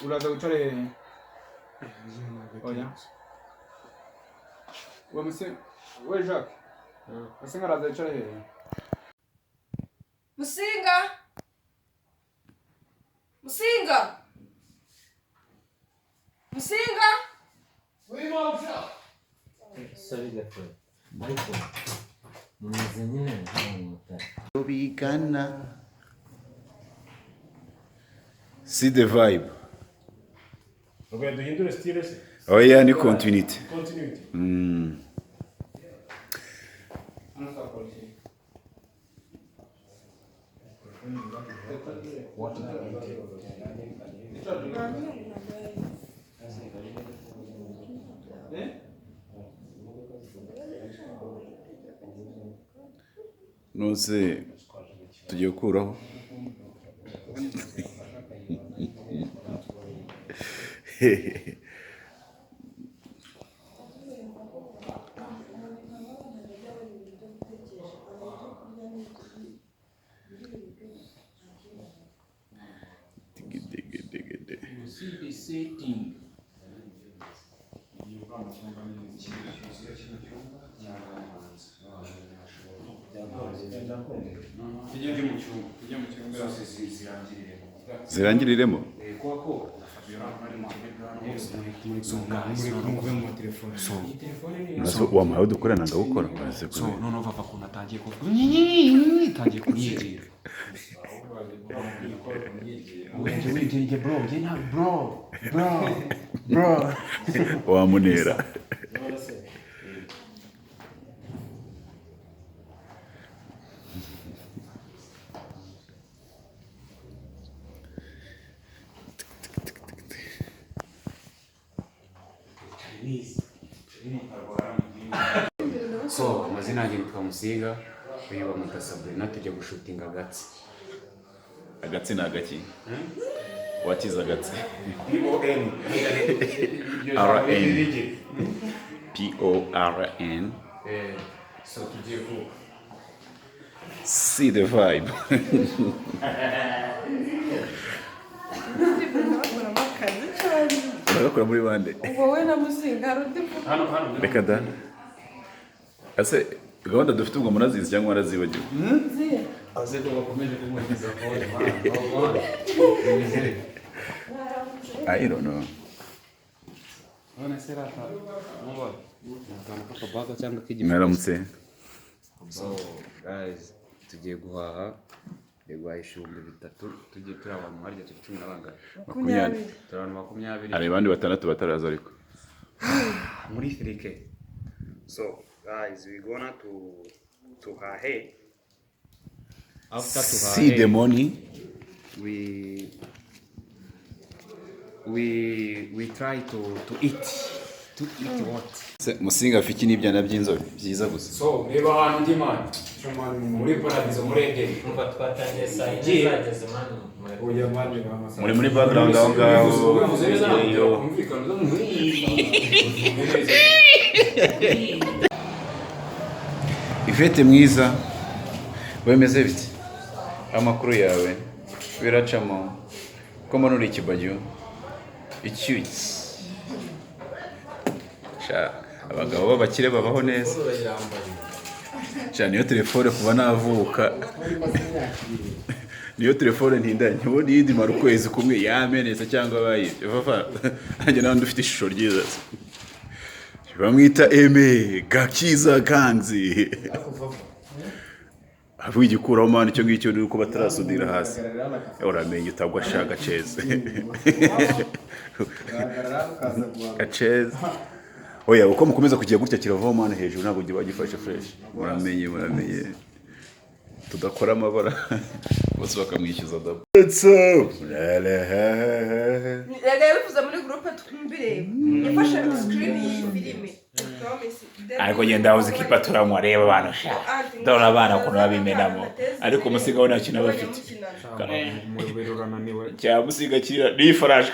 uraza gucare oya we Jacques Musinga araza gucare Musinga oui mon frère salut les frères ariko mumeze nyine bigana see the vibe. Okay, duhindure style se. Oh yeah, ni continuity. Continuity. Nose tugiye kuraho zirangiriremo wamuhaye udukorana ndawukora none vava kuntu atangiye tangiye kunyegera wenge bro nge nta bro wamunera so amazina yanjye nitwa Musinga uyu bamwita Sabrina tujya gushutinga agatsi agatsi ni agaki watiza agatsi PORN so tugiye ku see the vibe. Urakora muri bande wowe na Musinga rundi reka da ase gahunda dufite ubwo murazizi cyangwa warazibagiwe aze ko bakomeje kumuriza phone I don't know. none serata muba nataka baga cyangwa kijya Mwaramutse. so guys tugiye guhaha ibihumbi 3 tugiye turi abantu harya turi 10 n'abangana 20. turi abantu 20 Hari abandi batandatu bataraza ariko muri 3K. So guys, we gonna to her hair. After to her see hair, the money. we try to eat what? Musinga afiki n'ibyana by'inzobe byiza gusa. So reba ahantu ndi man muri paradizo muri Edeni umva twatangiye saa yine zageze mani Oya mani muri muri background aho ngaho Ivete mwiza wemeze bite amakuru yawe biracamo ko mbona uri ikibajyo icyuki sha abagabo b'abakire babaho neza cyane niyo telefone kuba navuka niyo telefone ntindanye ubundi yindi mara ukwezi kumwe yamenetse cyangwa bayibye vava nanjye nawe ndufite ishusho ryiza bamwita Aime Gakiza Ganzi avuga igikuraho mani icyo ngicyo ni uko batarasudira hasi uramenye utagwa shaga cheze gacheze oya uko mukomeza kugiye gutya kiravaho mani hejuru ntabwo giba gifashe fresh muramenye tudakora amabara bose bakamwishyuza dabo rega yabivuze muri groupe twumbire yafashe screen y'ifilime ariko ngenda aho zikipa turamwa reba abantu sha ndabona abana kuno babimenamo ariko musigaho nta kintu bafite cya musiga kira ni faraje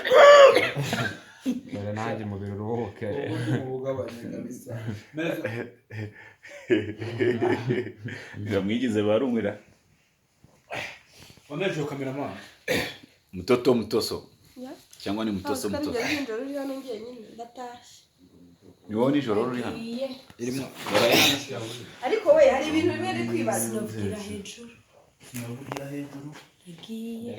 nanjye mu biro ruhoke bamwigize barumwira Onejo cameraman mtoto mtoso cyangwa ni mutose mutose Kandi nijoro uri hano njyenyine ndatashye. ni wowe nijoro uri hano irimo Ariko we hari ibintu bimwe ari kwibaza. Sinavugira hejuru. Sinavugira hejuru. Ndagiye.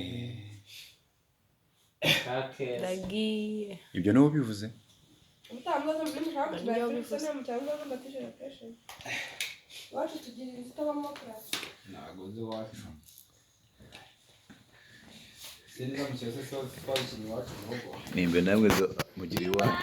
Kakera. Ndagiye. ibyo niwo bivuze Utambaza mu bintu ntabwo tunabivuze nta mucyangwa ngo mbatije pressure. Wacu tugira ibitabamo class. ntabwo nzi iwacu sinzi mu cyose twabikira iwacu mu rugo nimbe namwe zo mugira iwanyu